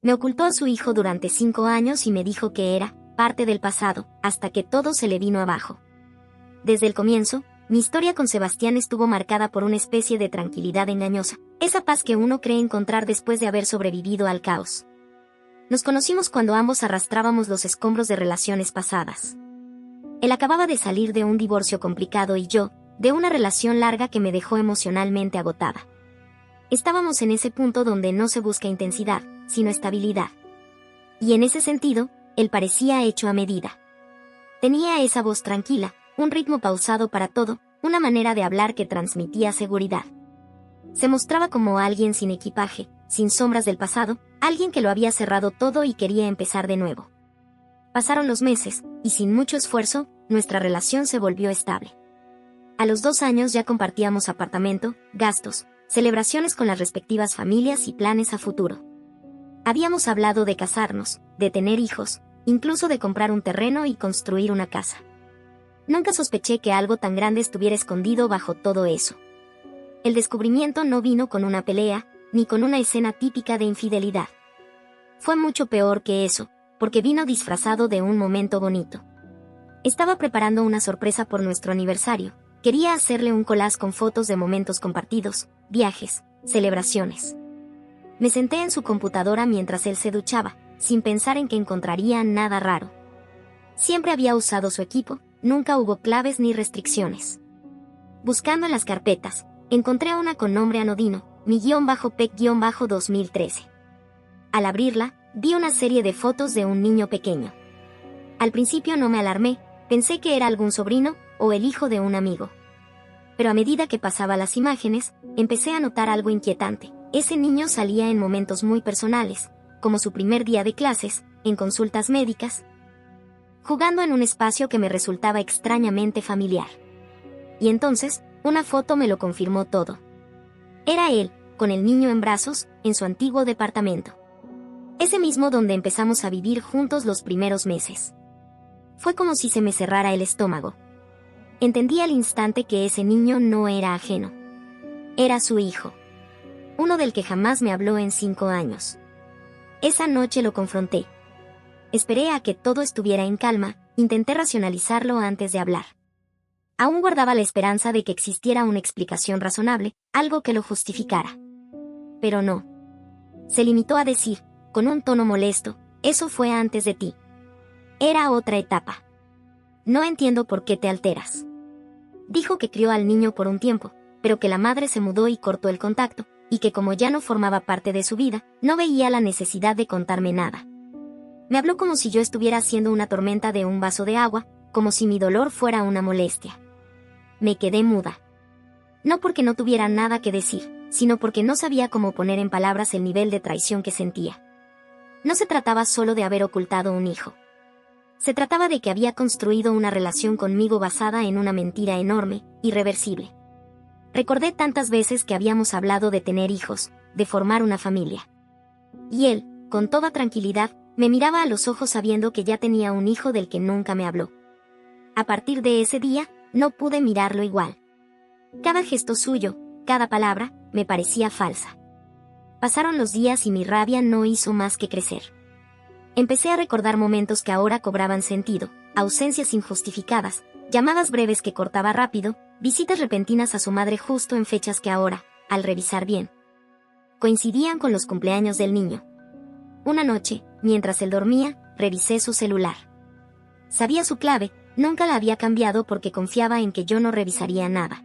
Me ocultó a su hijo durante 5 años y me dijo que era parte del pasado, hasta que todo se le vino abajo. Desde el comienzo, mi historia con Sebastián estuvo marcada por una especie de tranquilidad engañosa, esa paz que uno cree encontrar después de haber sobrevivido al caos. Nos conocimos cuando ambos arrastrábamos los escombros de relaciones pasadas. Él acababa de salir de un divorcio complicado y yo, de una relación larga que me dejó emocionalmente agotada. Estábamos en ese punto donde no se busca intensidad, sino estabilidad. Y en ese sentido, él parecía hecho a medida. Tenía esa voz tranquila, un ritmo pausado para todo, una manera de hablar que transmitía seguridad. Se mostraba como alguien sin equipaje, sin sombras del pasado, alguien que lo había cerrado todo y quería empezar de nuevo. Pasaron los meses, y sin mucho esfuerzo, nuestra relación se volvió estable. A los 2 años ya compartíamos apartamento, gastos, celebraciones con las respectivas familias y planes a futuro. Habíamos hablado de casarnos, de tener hijos, incluso de comprar un terreno y construir una casa. Nunca sospeché que algo tan grande estuviera escondido bajo todo eso. El descubrimiento no vino con una pelea, ni con una escena típica de infidelidad. Fue mucho peor que eso, porque vino disfrazado de un momento bonito. Estaba preparando una sorpresa por nuestro aniversario. Quería hacerle un collage con fotos de momentos compartidos, viajes, celebraciones. Me senté en su computadora mientras él se duchaba, sin pensar en que encontraría nada raro. Siempre había usado su equipo, nunca hubo claves ni restricciones. Buscando en las carpetas, encontré una con nombre anodino, mi-pec-2013. Al abrirla, vi una serie de fotos de un niño pequeño. Al principio no me alarmé, pensé que era algún sobrino, o el hijo de un amigo. Pero a medida que pasaba las imágenes, empecé a notar algo inquietante. Ese niño salía en momentos muy personales, como su primer día de clases, en consultas médicas, jugando en un espacio que me resultaba extrañamente familiar. Y entonces, una foto me lo confirmó todo. Era él, con el niño en brazos, en su antiguo departamento. Ese mismo donde empezamos a vivir juntos los primeros meses. Fue como si se me cerrara el estómago. Entendí al instante que ese niño no era ajeno. Era su hijo. Uno del que jamás me habló en 5 años. Esa noche lo confronté. Esperé a que todo estuviera en calma, intenté racionalizarlo antes de hablar. Aún guardaba la esperanza de que existiera una explicación razonable, algo que lo justificara. Pero no. Se limitó a decir, con un tono molesto, eso fue antes de ti. Era otra etapa. No entiendo por qué te alteras. Dijo que crió al niño por un tiempo, pero que la madre se mudó y cortó el contacto, y que como ya no formaba parte de su vida, no veía la necesidad de contarme nada. Me habló como si yo estuviera haciendo una tormenta de un vaso de agua, como si mi dolor fuera una molestia. Me quedé muda. No porque no tuviera nada que decir, sino porque no sabía cómo poner en palabras el nivel de traición que sentía. No se trataba solo de haber ocultado un hijo. Se trataba de que había construido una relación conmigo basada en una mentira enorme, irreversible. Recordé tantas veces que habíamos hablado de tener hijos, de formar una familia. Y él, con toda tranquilidad, me miraba a los ojos sabiendo que ya tenía un hijo del que nunca me habló. A partir de ese día, no pude mirarlo igual. Cada gesto suyo, cada palabra, me parecía falsa. Pasaron los días y mi rabia no hizo más que crecer. Empecé a recordar momentos que ahora cobraban sentido, ausencias injustificadas, llamadas breves que cortaba rápido, visitas repentinas a su madre justo en fechas que ahora, al revisar bien, coincidían con los cumpleaños del niño. Una noche, mientras él dormía, revisé su celular. Sabía su clave, nunca la había cambiado porque confiaba en que yo no revisaría nada.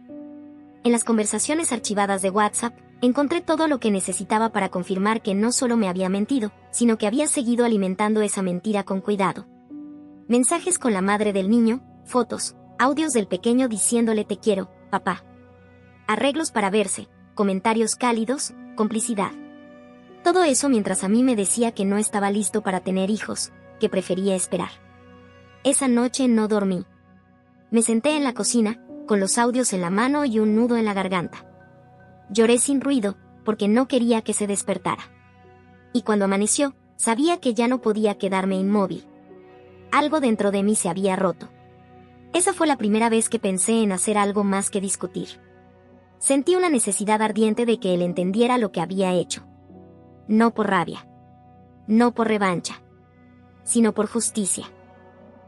En las conversaciones archivadas de WhatsApp, encontré todo lo que necesitaba para confirmar que no solo me había mentido, sino que había seguido alimentando esa mentira con cuidado. Mensajes con la madre del niño, fotos, audios del pequeño diciéndole te quiero, papá. Arreglos para verse, comentarios cálidos, complicidad. Todo eso mientras a mí me decía que no estaba listo para tener hijos, que prefería esperar. Esa noche no dormí. Me senté en la cocina, con los audios en la mano y un nudo en la garganta. Lloré sin ruido, porque no quería que se despertara. Y cuando amaneció, sabía que ya no podía quedarme inmóvil. Algo dentro de mí se había roto. Esa fue la primera vez que pensé en hacer algo más que discutir. Sentí una necesidad ardiente de que él entendiera lo que había hecho. No por rabia. No por revancha, sino por justicia.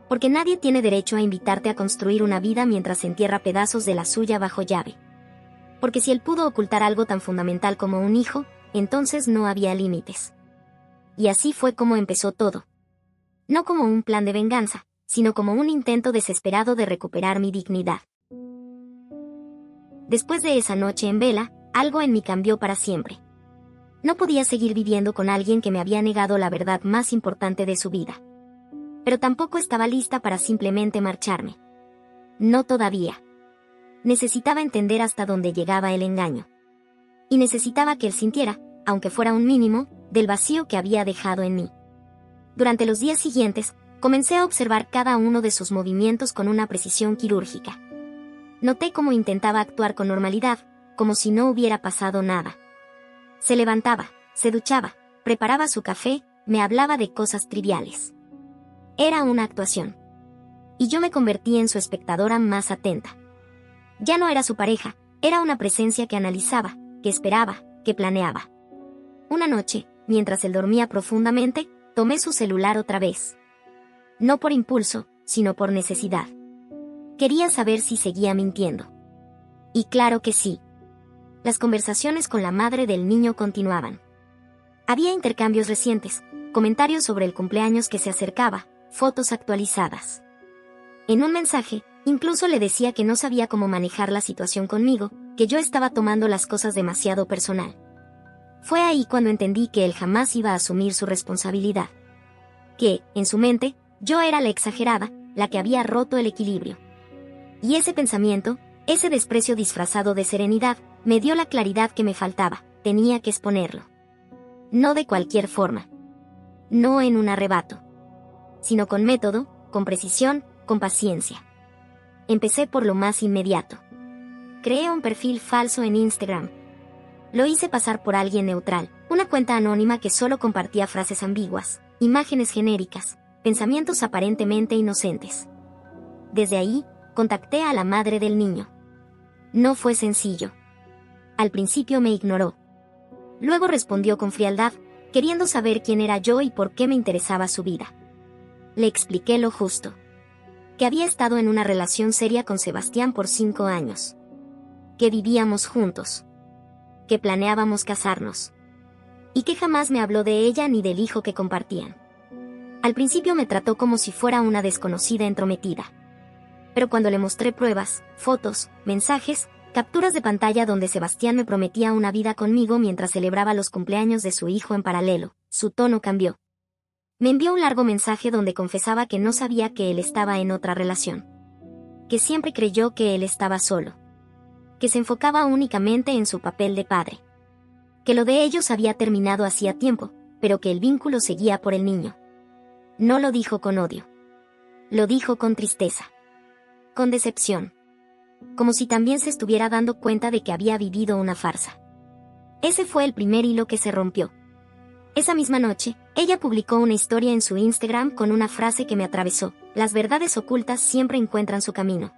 Porque nadie tiene derecho a invitarte a construir una vida mientras entierra pedazos de la suya bajo llave. Porque si él pudo ocultar algo tan fundamental como un hijo, entonces no había límites. Y así fue como empezó todo. No como un plan de venganza, sino como un intento desesperado de recuperar mi dignidad. Después de esa noche en vela, algo en mí cambió para siempre. No podía seguir viviendo con alguien que me había negado la verdad más importante de su vida. Pero tampoco estaba lista para simplemente marcharme. No todavía. Necesitaba entender hasta dónde llegaba el engaño. Y necesitaba que él sintiera, aunque fuera un mínimo, del vacío que había dejado en mí. Durante los días siguientes, comencé a observar cada uno de sus movimientos con una precisión quirúrgica. Noté cómo intentaba actuar con normalidad, como si no hubiera pasado nada. Se levantaba, se duchaba, preparaba su café, me hablaba de cosas triviales. Era una actuación. Y yo me convertí en su espectadora más atenta. Ya no era su pareja, era una presencia que analizaba, que esperaba, que planeaba. Una noche, mientras él dormía profundamente, tomé su celular otra vez. No por impulso, sino por necesidad. Quería saber si seguía mintiendo. Y claro que sí. Las conversaciones con la madre del niño continuaban. Había intercambios recientes, comentarios sobre el cumpleaños que se acercaba, fotos actualizadas. En un mensaje, incluso le decía que no sabía cómo manejar la situación conmigo, que yo estaba tomando las cosas demasiado personal. Fue ahí cuando entendí que él jamás iba a asumir su responsabilidad. Que, en su mente, yo era la exagerada, la que había roto el equilibrio. Y ese pensamiento, ese desprecio disfrazado de serenidad, me dio la claridad que me faltaba, tenía que exponerlo. No de cualquier forma. No en un arrebato. Sino con método, con precisión, con paciencia. Empecé por lo más inmediato. Creé un perfil falso en Instagram. Lo hice pasar por alguien neutral, una cuenta anónima que solo compartía frases ambiguas, imágenes genéricas, pensamientos aparentemente inocentes. Desde ahí, contacté a la madre del niño. No fue sencillo. Al principio me ignoró. Luego respondió con frialdad, queriendo saber quién era yo y por qué me interesaba su vida. Le expliqué lo justo. Que había estado en una relación seria con Sebastián por 5 años. Que vivíamos juntos. Que planeábamos casarnos. Y que jamás me habló de ella ni del hijo que compartían. Al principio me trató como si fuera una desconocida entrometida. Pero cuando le mostré pruebas, fotos, mensajes, capturas de pantalla donde Sebastián me prometía una vida conmigo mientras celebraba los cumpleaños de su hijo en paralelo, su tono cambió. Me envió un largo mensaje donde confesaba que no sabía que él estaba en otra relación. Que siempre creyó que él estaba solo. Que se enfocaba únicamente en su papel de padre. Que lo de ellos había terminado hacía tiempo, pero que el vínculo seguía por el niño. No lo dijo con odio. Lo dijo con tristeza. Con decepción. Como si también se estuviera dando cuenta de que había vivido una farsa. Ese fue el primer hilo que se rompió. Esa misma noche, ella publicó una historia en su Instagram con una frase que me atravesó: las verdades ocultas siempre encuentran su camino.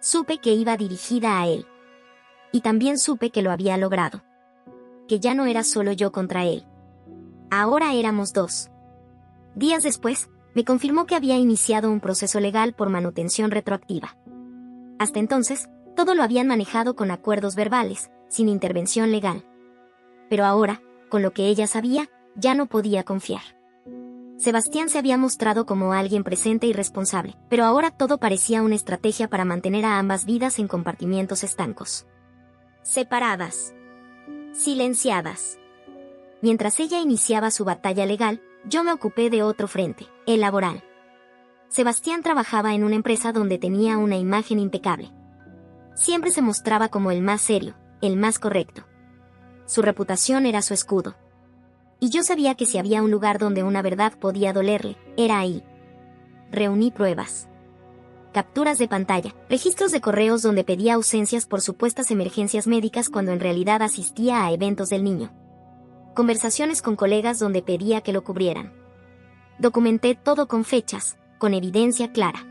Supe que iba dirigida a él. Y también supe que lo había logrado. Que ya no era solo yo contra él. Ahora éramos dos. Días después, me confirmó que había iniciado un proceso legal por manutención retroactiva. Hasta entonces, todo lo habían manejado con acuerdos verbales, sin intervención legal. Pero ahora, con lo que ella sabía, ya no podía confiar. Sebastián se había mostrado como alguien presente y responsable, pero ahora todo parecía una estrategia para mantener a ambas vidas en compartimientos estancos. Separadas. Silenciadas. Mientras ella iniciaba su batalla legal, yo me ocupé de otro frente, el laboral. Sebastián trabajaba en una empresa donde tenía una imagen impecable. Siempre se mostraba como el más serio, el más correcto. Su reputación era su escudo. Y yo sabía que si había un lugar donde una verdad podía dolerle, era ahí. Reuní pruebas. Capturas de pantalla, registros de correos donde pedía ausencias por supuestas emergencias médicas cuando en realidad asistía a eventos del niño. Conversaciones con colegas donde pedía que lo cubrieran. Documenté todo con fechas, con evidencia clara.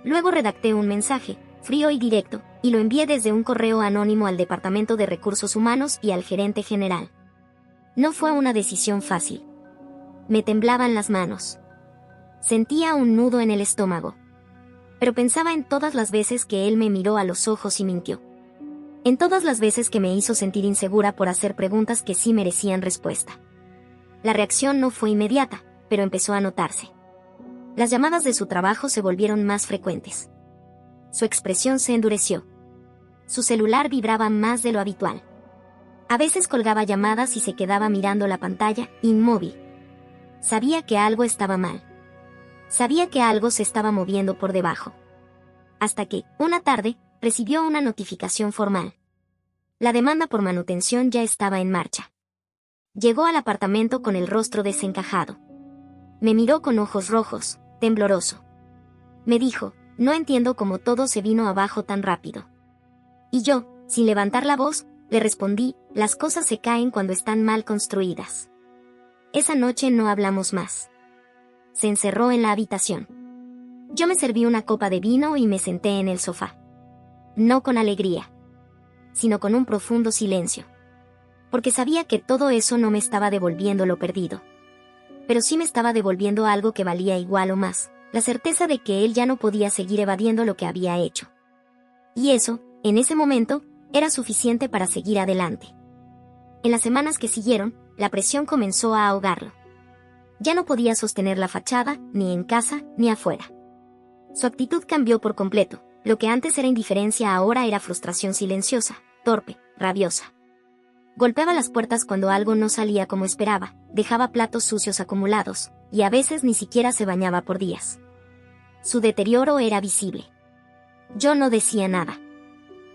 Luego redacté un mensaje, frío y directo, y lo envié desde un correo anónimo al Departamento de Recursos Humanos y al gerente general. No fue una decisión fácil. Me temblaban las manos. Sentía un nudo en el estómago. Pero pensaba en todas las veces que él me miró a los ojos y mintió. En todas las veces que me hizo sentir insegura por hacer preguntas que sí merecían respuesta. La reacción no fue inmediata, pero empezó a notarse. Las llamadas de su trabajo se volvieron más frecuentes. Su expresión se endureció. Su celular vibraba más de lo habitual. A veces colgaba llamadas y se quedaba mirando la pantalla, inmóvil. Sabía que algo estaba mal. Sabía que algo se estaba moviendo por debajo. Hasta que, una tarde, recibió una notificación formal. La demanda por manutención ya estaba en marcha. Llegó al apartamento con el rostro desencajado. Me miró con ojos rojos, tembloroso. Me dijo, no entiendo cómo todo se vino abajo tan rápido. Y yo, sin levantar la voz, le respondí, las cosas se caen cuando están mal construidas. Esa noche no hablamos más. Se encerró en la habitación. Yo me serví una copa de vino y me senté en el sofá. No con alegría, sino con un profundo silencio. Porque sabía que todo eso no me estaba devolviendo lo perdido. Pero sí me estaba devolviendo algo que valía igual o más, la certeza de que él ya no podía seguir evadiendo lo que había hecho. Y eso, en ese momento, era suficiente para seguir adelante. En las semanas que siguieron, la presión comenzó a ahogarlo. Ya no podía sostener la fachada, ni en casa, ni afuera. Su actitud cambió por completo. Lo que antes era indiferencia ahora era frustración silenciosa, torpe, rabiosa. Golpeaba las puertas cuando algo no salía como esperaba, dejaba platos sucios acumulados, y a veces ni siquiera se bañaba por días. Su deterioro era visible. Yo no decía nada.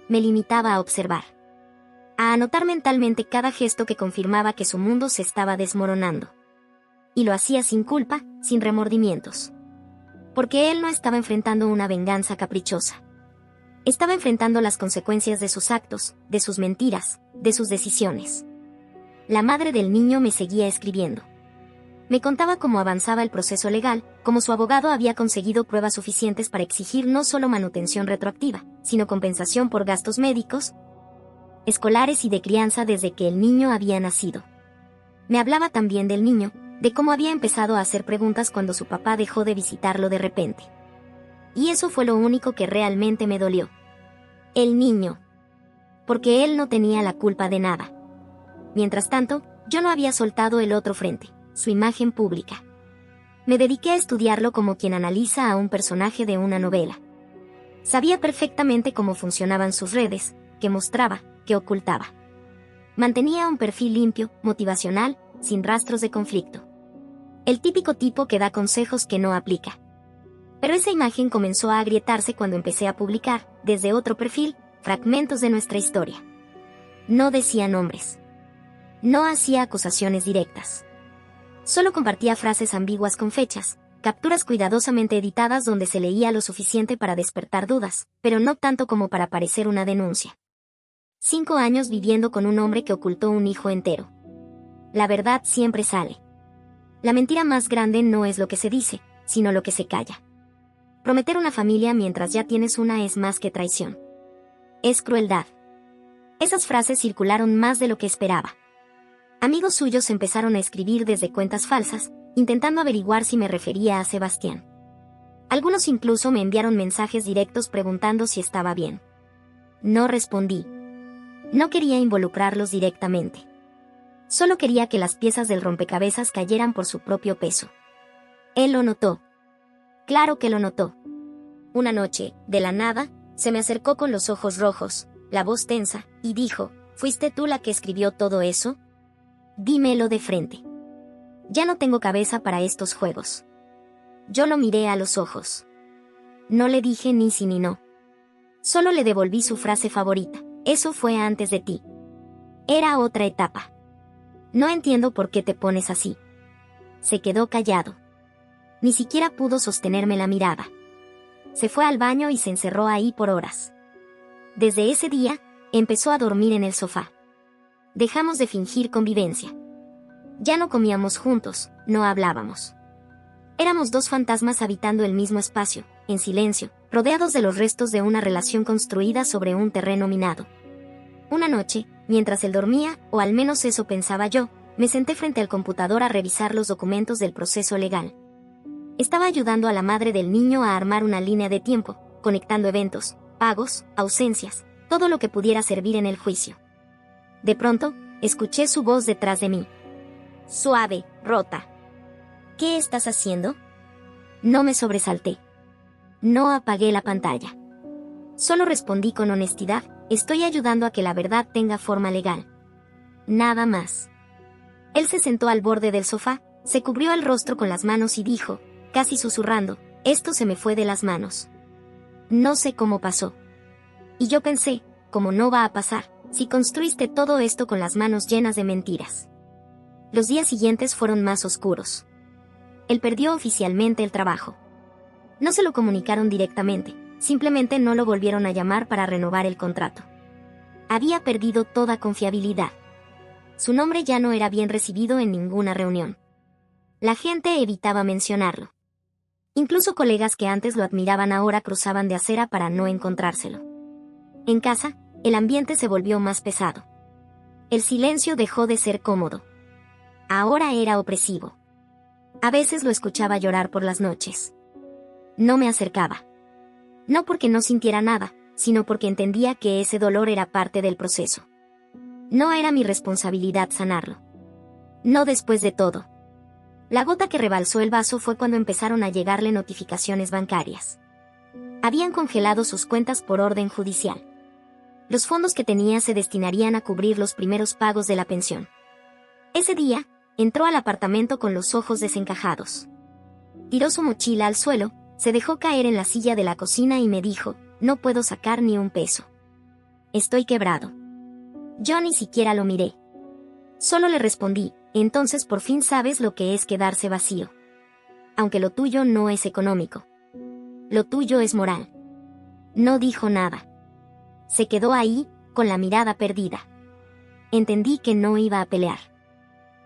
Me limitaba a observar. A anotar mentalmente cada gesto que confirmaba que su mundo se estaba desmoronando. Y lo hacía sin culpa, sin remordimientos. Porque él no estaba enfrentando una venganza caprichosa. Estaba enfrentando las consecuencias de sus actos, de sus mentiras, de sus decisiones. La madre del niño me seguía escribiendo. Me contaba cómo avanzaba el proceso legal, cómo su abogado había conseguido pruebas suficientes para exigir no solo manutención retroactiva, sino compensación por gastos médicos, escolares y de crianza desde que el niño había nacido. Me hablaba también del niño, de cómo había empezado a hacer preguntas cuando su papá dejó de visitarlo de repente. Y eso fue lo único que realmente me dolió. El niño. Porque él no tenía la culpa de nada. Mientras tanto, yo no había soltado el otro frente, su imagen pública. Me dediqué a estudiarlo como quien analiza a un personaje de una novela. Sabía perfectamente cómo funcionaban sus redes, qué mostraba, qué ocultaba. Mantenía un perfil limpio, motivacional, sin rastros de conflicto. El típico tipo que da consejos que no aplica. Pero esa imagen comenzó a agrietarse cuando empecé a publicar, desde otro perfil, fragmentos de nuestra historia. No decía nombres. No hacía acusaciones directas. Solo compartía frases ambiguas con fechas, capturas cuidadosamente editadas donde se leía lo suficiente para despertar dudas, pero no tanto como para parecer una denuncia. 5 años viviendo con un hombre que ocultó un hijo entero. La verdad siempre sale. La mentira más grande no es lo que se dice, sino lo que se calla. Prometer una familia mientras ya tienes una es más que traición. Es crueldad. Esas frases circularon más de lo que esperaba. Amigos suyos empezaron a escribir desde cuentas falsas, intentando averiguar si me refería a Sebastián. Algunos incluso me enviaron mensajes directos preguntando si estaba bien. No respondí. No quería involucrarlos directamente. Solo quería que las piezas del rompecabezas cayeran por su propio peso. Él lo notó. Claro que lo notó. Una noche, de la nada, se me acercó con los ojos rojos, la voz tensa, y dijo, ¿fuiste tú la que escribió todo eso? Dímelo de frente. Ya no tengo cabeza para estos juegos. Yo lo miré a los ojos. No le dije ni sí ni no. Solo le devolví su frase favorita, eso fue antes de ti. Era otra etapa. No entiendo por qué te pones así. Se quedó callado. Ni siquiera pudo sostenerme la mirada. Se fue al baño y se encerró ahí por horas. Desde ese día, empezó a dormir en el sofá. Dejamos de fingir convivencia. Ya no comíamos juntos, no hablábamos. Éramos dos fantasmas habitando el mismo espacio, en silencio, rodeados de los restos de una relación construida sobre un terreno minado. Una noche, mientras él dormía, o al menos eso pensaba yo, Me senté frente al computador a revisar los documentos del proceso legal. Estaba ayudando a la madre del niño a armar una línea de tiempo, conectando eventos, pagos, ausencias, todo lo que pudiera servir en el juicio. De pronto, escuché su voz detrás de mí. Suave, Rota. ¿Qué estás haciendo? No me sobresalté. No apagué la pantalla. Solo respondí con honestidad, estoy ayudando a que la verdad tenga forma legal. Nada más. Él se sentó al borde del sofá, se cubrió el rostro con las manos y dijo, casi susurrando, esto se me fue de las manos. No sé cómo pasó. Y yo pensé, ¿cómo no va a pasar, si construiste todo esto con las manos llenas de mentiras? Los días siguientes fueron más oscuros. Él perdió oficialmente el trabajo. No se lo comunicaron directamente, simplemente no lo volvieron a llamar para renovar el contrato. Había perdido toda confiabilidad. Su nombre ya no era bien recibido en ninguna reunión. La gente evitaba mencionarlo. Incluso colegas que antes lo admiraban ahora cruzaban de acera para no encontrárselo. En casa, el ambiente se volvió más pesado. El silencio dejó de ser cómodo. Ahora era opresivo. A veces lo escuchaba llorar por las noches. No me acercaba. No porque no sintiera nada, sino porque entendía que ese dolor era parte del proceso. No era mi responsabilidad sanarlo. No después de todo. La gota que rebalsó el vaso fue cuando empezaron a llegarle notificaciones bancarias. Habían congelado sus cuentas por orden judicial. Los fondos que tenía se destinarían a cubrir los primeros pagos de la pensión. Ese día, entró al apartamento con los ojos desencajados. Tiró su mochila al suelo, se dejó caer en la silla de la cocina y me dijo, no puedo sacar ni un peso. Estoy quebrado. Yo ni siquiera lo miré. Solo le respondí, entonces por fin sabes lo que es quedarse vacío. Aunque lo tuyo no es económico. Lo tuyo es moral. No dijo nada. Se quedó ahí, con la mirada perdida. Entendí que no iba a pelear.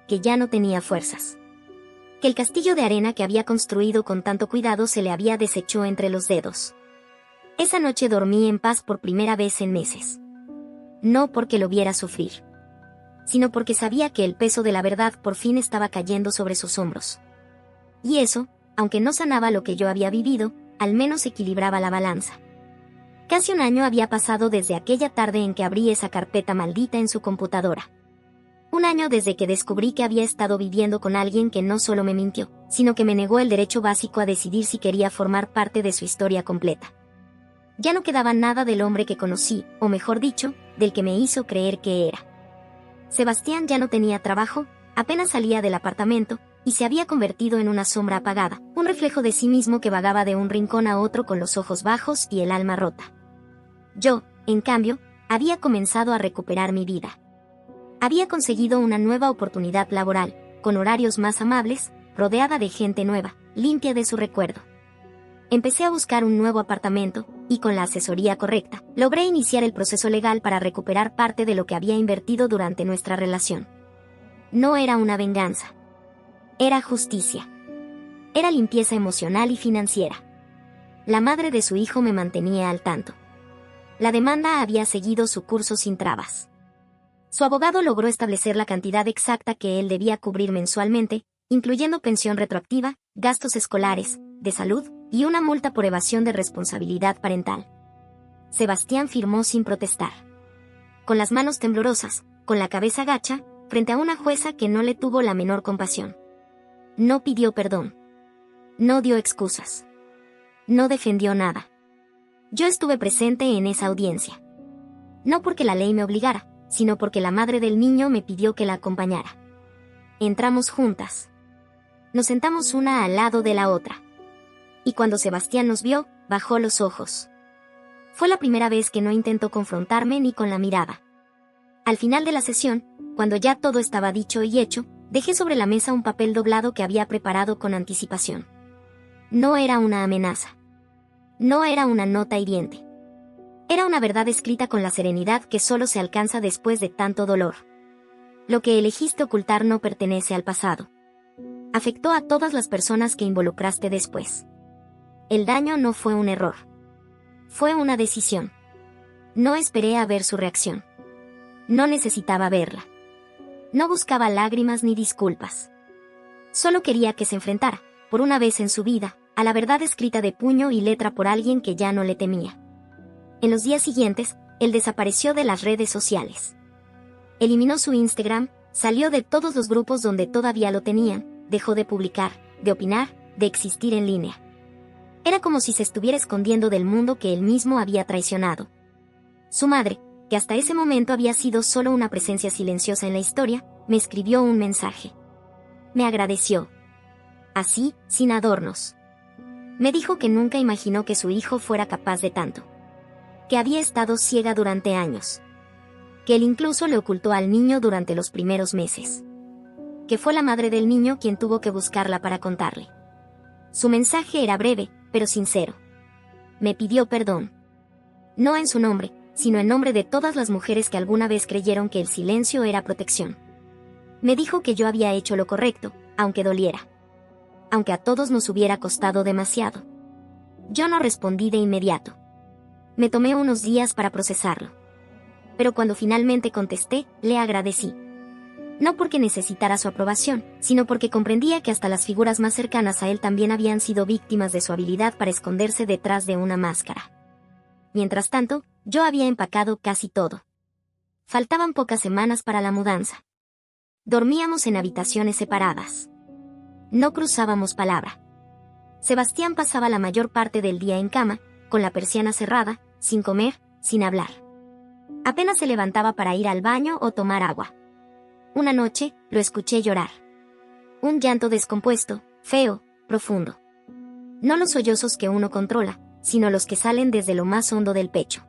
Que ya no tenía fuerzas. Que el castillo de arena que había construido con tanto cuidado se le había deshecho entre los dedos. Esa noche dormí en paz por primera vez en meses. No porque lo viera sufrir, sino porque sabía que el peso de la verdad por fin estaba cayendo sobre sus hombros. Y eso, aunque no sanaba lo que yo había vivido, al menos equilibraba la balanza. Casi un año había pasado desde aquella tarde en que abrí esa carpeta maldita en su computadora. Un año desde que descubrí que había estado viviendo con alguien que no solo me mintió, sino que me negó el derecho básico a decidir si quería formar parte de su historia completa. Ya no quedaba nada del hombre que conocí, o mejor dicho, del que me hizo creer que era. Sebastián ya no tenía trabajo, apenas salía del apartamento, y se había convertido en una sombra apagada, un reflejo de sí mismo que vagaba de un rincón a otro con los ojos bajos y el alma rota. Yo, en cambio, había comenzado a recuperar mi vida. Había conseguido una nueva oportunidad laboral, con horarios más amables, rodeada de gente nueva, limpia de su recuerdo. Empecé a buscar un nuevo apartamento, y con la asesoría correcta, logré iniciar el proceso legal para recuperar parte de lo que había invertido durante nuestra relación. No era una venganza. Era justicia. Era limpieza emocional y financiera. La madre de su hijo me mantenía al tanto. La demanda había seguido su curso sin trabas. Su abogado logró establecer la cantidad exacta que él debía cubrir mensualmente, incluyendo pensión retroactiva, gastos escolares, de salud, y una multa por evasión de responsabilidad parental. Sebastián firmó sin protestar. Con las manos temblorosas, con la cabeza gacha, frente a una jueza que no le tuvo la menor compasión. No pidió perdón. No dio excusas. No defendió nada. Yo estuve presente en esa audiencia. No porque la ley me obligara, sino porque la madre del niño me pidió que la acompañara. Entramos juntas. Nos sentamos una al lado de la otra. Y cuando Sebastián nos vio, bajó los ojos. Fue la primera vez que no intentó confrontarme ni con la mirada. Al final de la sesión, cuando ya todo estaba dicho y hecho, dejé sobre la mesa un papel doblado que había preparado con anticipación. No era una amenaza. No era una nota hiriente. Era una verdad escrita con la serenidad que solo se alcanza después de tanto dolor. Lo que elegiste ocultar no pertenece al pasado. Afectó a todas las personas que involucraste después. El daño no fue un error. Fue una decisión. No esperé a ver su reacción. No necesitaba verla. No buscaba lágrimas ni disculpas. Solo quería que se enfrentara, por una vez en su vida, a la verdad escrita de puño y letra por alguien que ya no le temía. En los días siguientes, él desapareció de las redes sociales. Eliminó su Instagram, salió de todos los grupos donde todavía lo tenían, dejó de publicar, de opinar, de existir en línea. Era como si se estuviera escondiendo del mundo que él mismo había traicionado. Su madre, que hasta ese momento había sido solo una presencia silenciosa en la historia, me escribió un mensaje. Me agradeció. Así, sin adornos. Me dijo que nunca imaginó que su hijo fuera capaz de tanto. Que había estado ciega durante años. Que él incluso le ocultó al niño durante los primeros meses. Que fue la madre del niño quien tuvo que buscarla para contarle. Su mensaje era breve, pero sincero. Me pidió perdón. No en su nombre, sino en nombre de todas las mujeres que alguna vez creyeron que el silencio era protección. Me dijo que yo había hecho lo correcto, aunque doliera. Aunque a todos nos hubiera costado demasiado. Yo no respondí de inmediato. Me tomé unos días para procesarlo. Pero cuando finalmente contesté, le agradecí. No porque necesitara su aprobación, sino porque comprendía que hasta las figuras más cercanas a él también habían sido víctimas de su habilidad para esconderse detrás de una máscara. Mientras tanto, yo había empacado casi todo. Faltaban pocas semanas para la mudanza. Dormíamos en habitaciones separadas. No cruzábamos palabra. Sebastián pasaba la mayor parte del día en cama, con la persiana cerrada, sin comer, sin hablar. Apenas se levantaba para ir al baño o tomar agua. Una noche, lo escuché llorar. Un llanto descompuesto, feo, profundo. No los sollozos que uno controla, sino los que salen desde lo más hondo del pecho.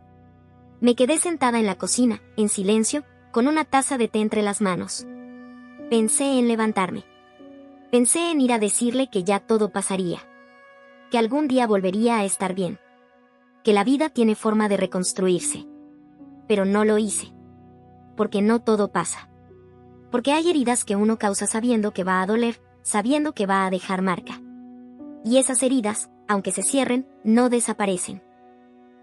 Me quedé sentada en la cocina, en silencio, con una taza de té entre las manos. Pensé en levantarme. Pensé en ir a decirle que ya todo pasaría. Que algún día volvería a estar bien. Que la vida tiene forma de reconstruirse. Pero no lo hice. Porque no todo pasa. Porque hay heridas que uno causa sabiendo que va a doler, sabiendo que va a dejar marca. Y esas heridas, aunque se cierren, no desaparecen.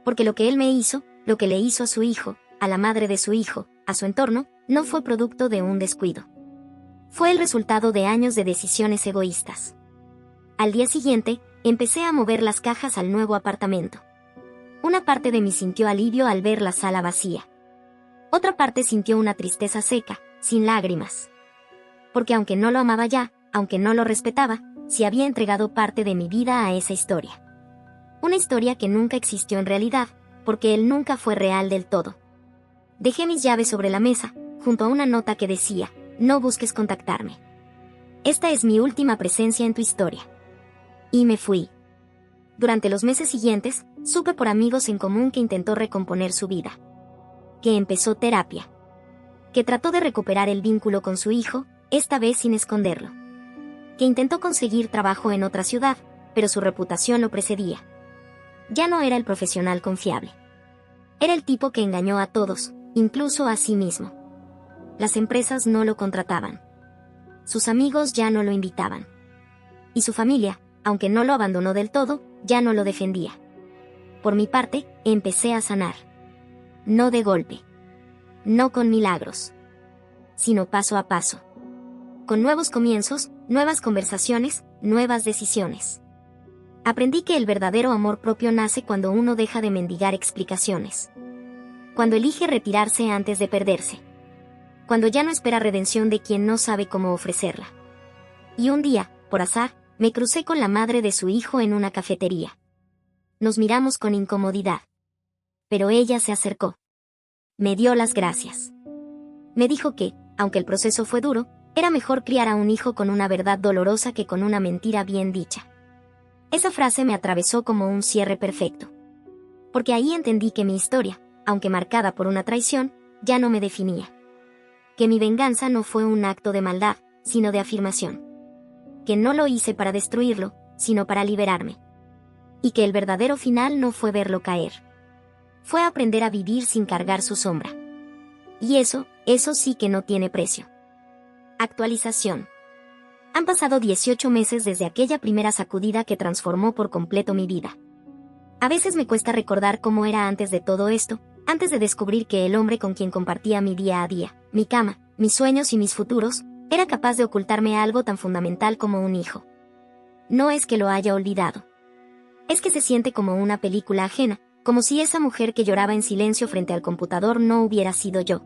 Porque lo que él me hizo, lo que le hizo a su hijo, a la madre de su hijo, a su entorno, no fue producto de un descuido. Fue el resultado de años de decisiones egoístas. Al día siguiente, empecé a mover las cajas al nuevo apartamento. Una parte de mí sintió alivio al ver la sala vacía. Otra parte sintió una tristeza seca, sin lágrimas. Porque aunque no lo amaba ya, aunque no lo respetaba, sí había entregado parte de mi vida a esa historia. Una historia que nunca existió en realidad, porque él nunca fue real del todo. Dejé mis llaves sobre la mesa, junto a una nota que decía, no busques contactarme. Esta es mi última presencia en tu historia. Y me fui. Durante los meses siguientes, supe por amigos en común que intentó recomponer su vida. Que empezó terapia. Que trató de recuperar el vínculo con su hijo, esta vez sin esconderlo. Que intentó conseguir trabajo en otra ciudad, pero su reputación lo precedía. Ya no era el profesional confiable. Era el tipo que engañó a todos, incluso a sí mismo. Las empresas no lo contrataban. Sus amigos ya no lo invitaban. Y su familia, aunque no lo abandonó del todo, ya no lo defendía. Por mi parte, empecé a sanar. No de golpe. No con milagros. Sino paso a paso. Con nuevos comienzos, nuevas conversaciones, nuevas decisiones. Aprendí que el verdadero amor propio nace cuando uno deja de mendigar explicaciones. Cuando elige retirarse antes de perderse. Cuando ya no espera redención de quien no sabe cómo ofrecerla. Y un día, por azar, me crucé con la madre de su hijo en una cafetería. Nos miramos con incomodidad. Pero ella se acercó. Me dio las gracias. Me dijo que, aunque el proceso fue duro, era mejor criar a un hijo con una verdad dolorosa que con una mentira bien dicha. Esa frase me atravesó como un cierre perfecto. Porque ahí entendí que mi historia, aunque marcada por una traición, ya no me definía. Que mi venganza no fue un acto de maldad, sino de afirmación. Que no lo hice para destruirlo, sino para liberarme. Y que el verdadero final no fue verlo caer. Fue aprender a vivir sin cargar su sombra. Y eso sí que no tiene precio. Actualización. Han pasado 18 meses desde aquella primera sacudida que transformó por completo mi vida. A veces me cuesta recordar cómo era antes de todo esto, antes de descubrir que el hombre con quien compartía mi día a día, mi cama, mis sueños y mis futuros, era capaz de ocultarme algo tan fundamental como un hijo. No es que lo haya olvidado. Es que se siente como una película ajena, como si esa mujer que lloraba en silencio frente al computador no hubiera sido yo.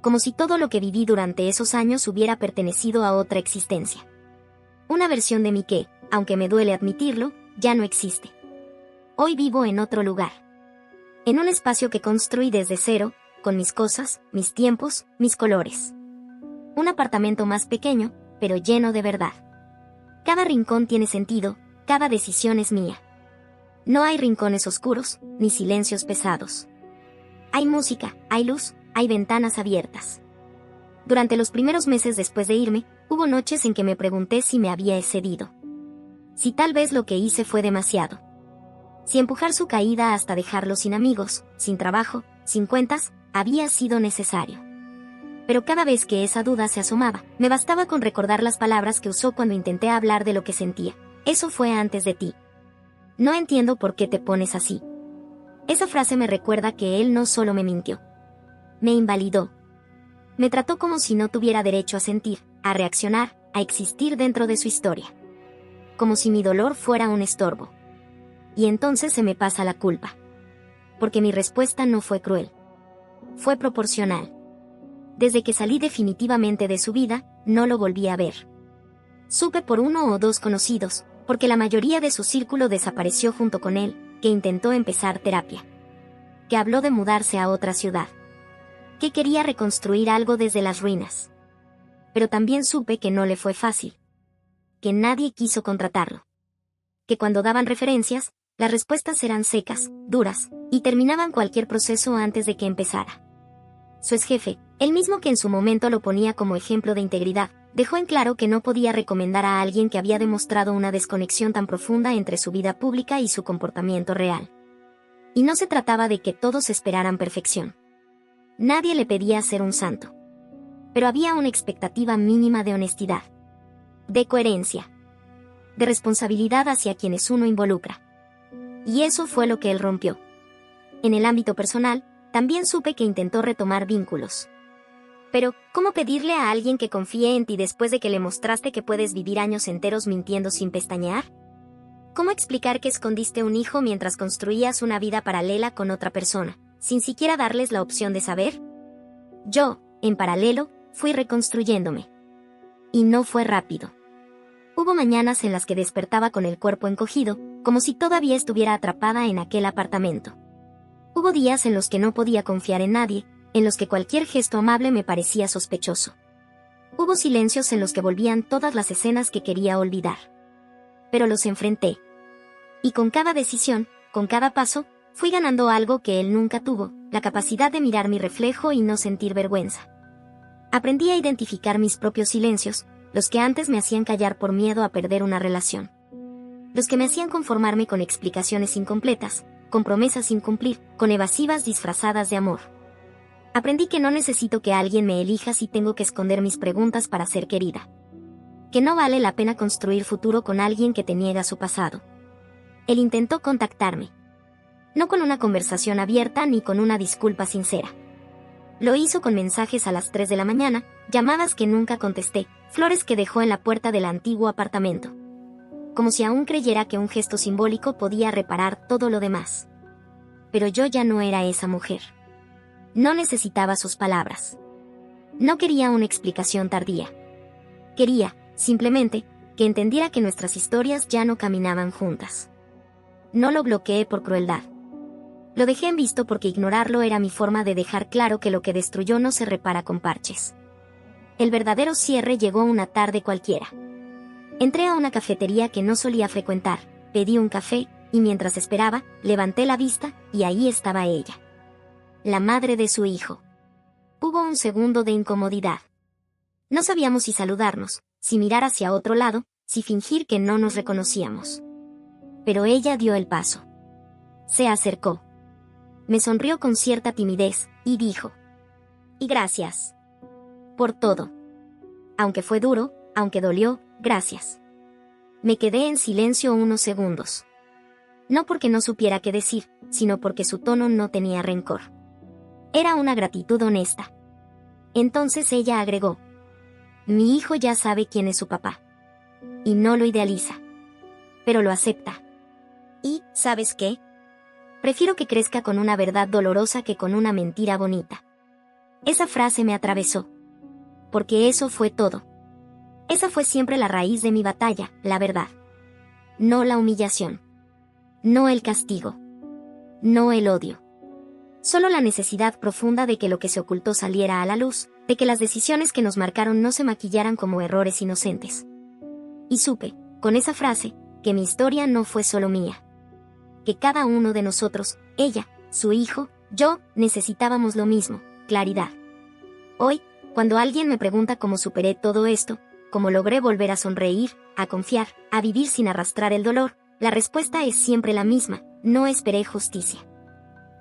Como si todo lo que viví durante esos años hubiera pertenecido a otra existencia. Una versión de mí que, aunque me duele admitirlo, ya no existe. Hoy vivo en otro lugar. En un espacio que construí desde cero, con mis cosas, mis tiempos, mis colores. Un apartamento más pequeño, pero lleno de verdad. Cada rincón tiene sentido, cada decisión es mía. No hay rincones oscuros, ni silencios pesados. Hay música, hay luz, hay ventanas abiertas. Durante los primeros meses después de irme, hubo noches en que me pregunté si me había excedido. Si tal vez lo que hice fue demasiado. Si empujar su caída hasta dejarlo sin amigos, sin trabajo, sin cuentas, había sido necesario. Pero cada vez que esa duda se asomaba, me bastaba con recordar las palabras que usó cuando intenté hablar de lo que sentía. Eso fue antes de ti. No entiendo por qué te pones así. Esa frase me recuerda que él no solo me mintió. Me invalidó. Me trató como si no tuviera derecho a sentir, a reaccionar, a existir dentro de su historia. Como si mi dolor fuera un estorbo. Y entonces se me pasa la culpa. Porque mi respuesta no fue cruel. Fue proporcional. Desde que salí definitivamente de su vida, no lo volví a ver. Supe por uno o dos conocidos, porque la mayoría de su círculo desapareció junto con él, que intentó empezar terapia. Que habló de mudarse a otra ciudad. Que quería reconstruir algo desde las ruinas. Pero también supe que no le fue fácil. Que nadie quiso contratarlo. Que cuando daban referencias, las respuestas eran secas, duras, y terminaban cualquier proceso antes de que empezara. Su exjefe, el mismo que en su momento lo ponía como ejemplo de integridad, dejó en claro que no podía recomendar a alguien que había demostrado una desconexión tan profunda entre su vida pública y su comportamiento real. Y no se trataba de que todos esperaran perfección. Nadie le pedía ser un santo. Pero había una expectativa mínima de honestidad. De coherencia. De responsabilidad hacia quienes uno involucra. Y eso fue lo que él rompió. En el ámbito personal, también supe que intentó retomar vínculos. Pero, ¿cómo pedirle a alguien que confíe en ti después de que le mostraste que puedes vivir años enteros mintiendo sin pestañear? ¿Cómo explicar que escondiste un hijo mientras construías una vida paralela con otra persona, sin siquiera darles la opción de saber? Yo, en paralelo, fui reconstruyéndome. Y no fue rápido. Hubo mañanas en las que despertaba con el cuerpo encogido, como si todavía estuviera atrapada en aquel apartamento. Hubo días en los que no podía confiar en nadie, en los que cualquier gesto amable me parecía sospechoso. Hubo silencios en los que volvían todas las escenas que quería olvidar. Pero los enfrenté. Y con cada decisión, con cada paso, fui ganando algo que él nunca tuvo, la capacidad de mirar mi reflejo y no sentir vergüenza. Aprendí a identificar mis propios silencios, los que antes me hacían callar por miedo a perder una relación. Los que me hacían conformarme con explicaciones incompletas, con promesas sin cumplir, con evasivas disfrazadas de amor. Aprendí que no necesito que alguien me elija si tengo que esconder mis preguntas para ser querida. Que no vale la pena construir futuro con alguien que te niega su pasado. Él intentó contactarme. No con una conversación abierta ni con una disculpa sincera. Lo hizo con mensajes a las 3 de la mañana, llamadas que nunca contesté, flores que dejó en la puerta del antiguo apartamento. Como si aún creyera que un gesto simbólico podía reparar todo lo demás. Pero yo ya no era esa mujer. No necesitaba sus palabras. No quería una explicación tardía. Quería, simplemente, que entendiera que nuestras historias ya no caminaban juntas. No lo bloqueé por crueldad. Lo dejé en visto porque ignorarlo era mi forma de dejar claro que lo que destruyó no se repara con parches. El verdadero cierre llegó una tarde cualquiera. Entré a una cafetería que no solía frecuentar, pedí un café, y mientras esperaba, levanté la vista, y ahí estaba ella. La madre de su hijo. Hubo un segundo de incomodidad. No sabíamos si saludarnos, si mirar hacia otro lado, si fingir que no nos reconocíamos. Pero ella dio el paso. Se acercó. Me sonrió con cierta timidez, y dijo: "Y gracias. Por todo. Aunque fue duro, aunque dolió, gracias". Me quedé en silencio unos segundos. No porque no supiera qué decir, sino porque su tono no tenía rencor. Era una gratitud honesta. Entonces ella agregó: mi hijo ya sabe quién es su papá. Y no lo idealiza. Pero lo acepta. Y, ¿sabes qué? Prefiero que crezca con una verdad dolorosa que con una mentira bonita. Esa frase me atravesó. Porque eso fue todo. Esa fue siempre la raíz de mi batalla, la verdad. No la humillación. No el castigo. No el odio. Solo la necesidad profunda de que lo que se ocultó saliera a la luz, de que las decisiones que nos marcaron no se maquillaran como errores inocentes. Y supe, con esa frase, que mi historia no fue solo mía. Que cada uno de nosotros, ella, su hijo, yo, necesitábamos lo mismo, claridad. Hoy, cuando alguien me pregunta cómo superé todo esto, cómo logré volver a sonreír, a confiar, a vivir sin arrastrar el dolor, la respuesta es siempre la misma: no esperé justicia.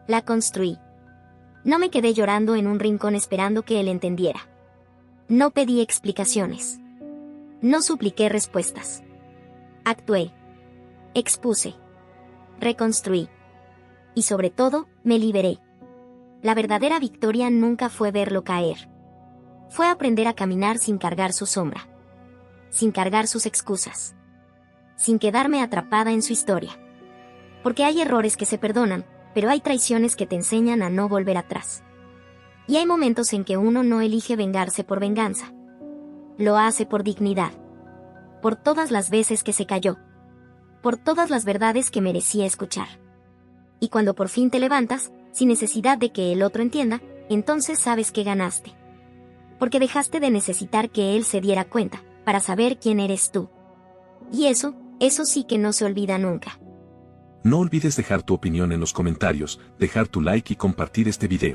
La construí. No me quedé llorando en un rincón esperando que él entendiera. No pedí explicaciones. No supliqué respuestas. Actué. Expuse. Reconstruí. Y sobre todo, me liberé. La verdadera victoria nunca fue verlo caer. Fue aprender a caminar sin cargar su sombra. Sin cargar sus excusas. Sin quedarme atrapada en su historia. Porque hay errores que se perdonan, pero hay traiciones que te enseñan a no volver atrás. Y hay momentos en que uno no elige vengarse por venganza. Lo hace por dignidad. Por todas las veces que se cayó. Por todas las verdades que merecía escuchar. Y cuando por fin te levantas, sin necesidad de que el otro entienda, entonces sabes que ganaste. Porque dejaste de necesitar que él se diera cuenta, para saber quién eres tú. Y eso sí que no se olvida nunca. No olvides dejar tu opinión en los comentarios, dejar tu like y compartir este video.